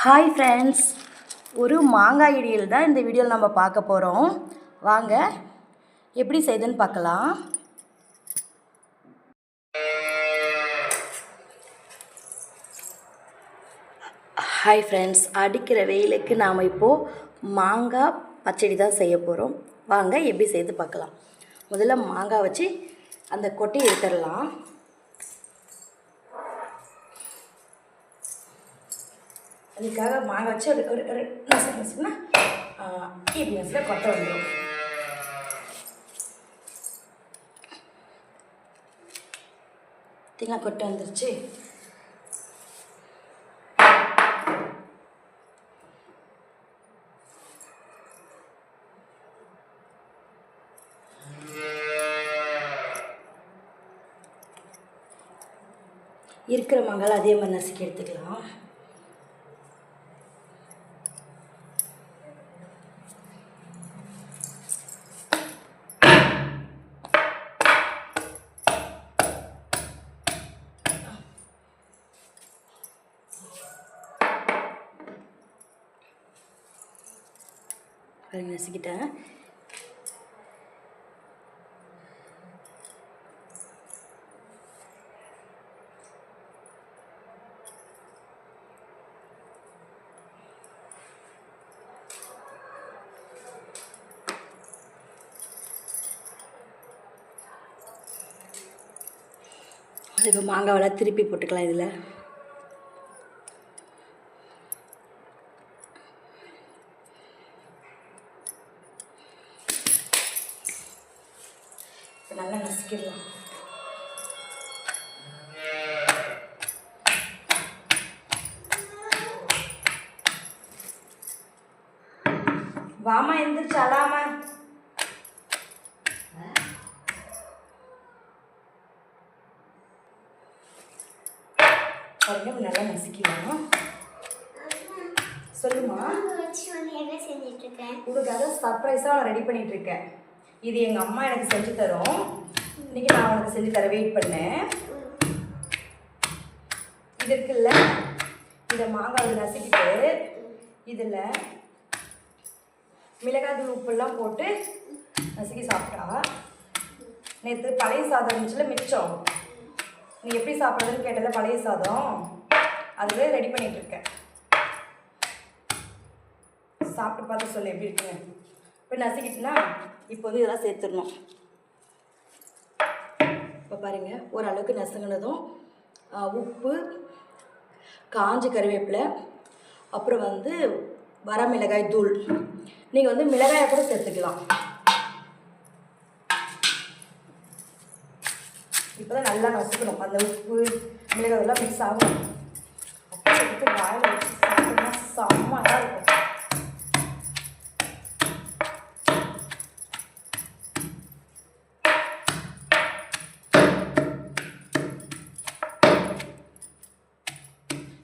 Hi friends, ஒரு மாங்காய் ideal தான் இந்த வீடியோவில் நம்ம பார்க்க போகிறோம். வாங்க எப்படி செய்யுதுன்னு பார்க்கலாம். ஹாய் ஃப்ரெண்ட்ஸ், அடிக்கிற வெயிலுக்கு நாம் இப்போது மாங்காய் பச்சடி தான் செய்ய போகிறோம். வாங்க எப்படி செய்து பார்க்கலாம். முதல்ல மாங்காய் வச்சு அந்த கொட்டையை எடுத்துடலாம். அதுக்காக மாங்காய் வச்சு ஒரு நசுனா ஈவினிங்ஸில் கொட்டை வந்துடும். தேங்காய் கொட்டை வந்துருச்சு. இருக்கிற மாங்காய் அதே மாதிரி நசுக்கி எடுத்துக்கலாம். நசுக்கிட்டேன். இப்போ மாங்காவெல்லாம் திருப்பி போட்டுக்கலாம். இதில் நல்லா நசுக்கிடலாம். வாமா எந்திரிச்சு அழாம. நல்லா நசுக்கிடலாம். சொல்லுமா. உனக்காக சர்ப்ரைஸாக ரெடி பண்ணிட்டு இருக்கேன். இது எங்கள் அம்மா எனக்கு செஞ்சு தரும். இன்றைக்கி நான் உனக்கு செஞ்சு தர வெயிட் பண்ணேன். இது இருக்குல்ல, இதை மாங்காய் நசுக்கிட்டு இதில் மிளகாய் உப்புலாம் போட்டு நசுக்கி சாப்பிட்டா. நேற்று பழைய சாதம் இருந்துச்சுல மிச்சம், நீ எப்படி சாப்பிட்றதுன்னு கேட்டதில் பழைய சாதம் அதுவே ரெடி பண்ணிகிட்ருக்கேன். சாப்பிட்டு பார்த்து சொல்லு எப்படி இருக்குங்க. இப்போ நசுக்கிட்டுனா இப்போ வந்து இதெல்லாம் சேர்த்துடணும். இப்போ பாருங்கள், ஓரளவுக்கு நசுங்கினதும் உப்பு, காஞ்ச கருவேப்பிலை, அப்புறம் வந்து வரமிளகாய் தூள். நீங்கள் வந்து மிளகாயை கூட சேர்த்துக்கலாம். இப்போ தான் நல்லா நசுக்கணும். அந்த உப்பு மிளகாய் எல்லாம் மிக்ஸ் ஆகும். அப்போ எடுத்து வாயில் வச்சு சாப்பிட்டோம்னா செம்மையாக இருக்கும்.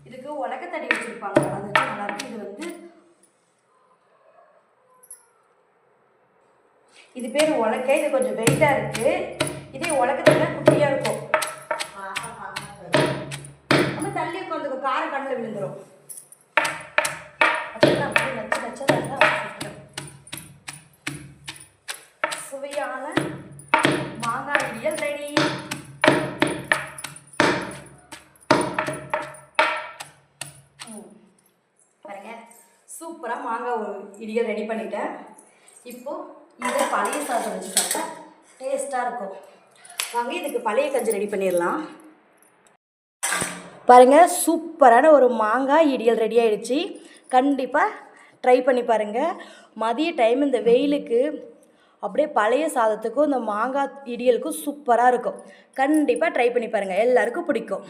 இதுக்கு உலக்கத்தடி வச்சுருப்பாங்க, அது வச்சு நல்லாயிருக்கும். இது வந்து இது பேர் உலக்கை. இது கொஞ்சம் வெயிட்டாக இருக்குது. இதே உலக்கத்தடினா குட்டியாக இருக்கும். நம்ம தள்ளி உட்காந்துக்கும், காரம் கண்ணில் விழுந்துடும். அப்படின்னா அப்படி நச்சு நச்சா நல்லா வச்சுருக்கேன். சுவையான மாங்காய் இடியல் ரெடி. பாருங்க, சூப்பராக மாங்காய் இடியல் ரெடி பண்ணிட்டேன். இப்போது இதை பழைய சாதம் வச்சு சாப்பிட்டா டேஸ்ட்டாக இருக்கும். வாங்க இதுக்கு பழைய கஞ்சி ரெடி பண்ணிடலாம். பாருங்கள், சூப்பரான ஒரு மாங்காய் இடியல் ரெடி ஆகிடுச்சு. கண்டிப்பாக ட்ரை பண்ணி பாருங்கள். மதிய டைம் இந்த வெயிலுக்கு அப்படியே பழைய சாதத்துக்கும் இந்த மாங்காய் இடியலுக்கும் சூப்பராக இருக்கும். கண்டிப்பாக ட்ரை பண்ணி பாருங்கள், எல்லாருக்கும் பிடிக்கும்.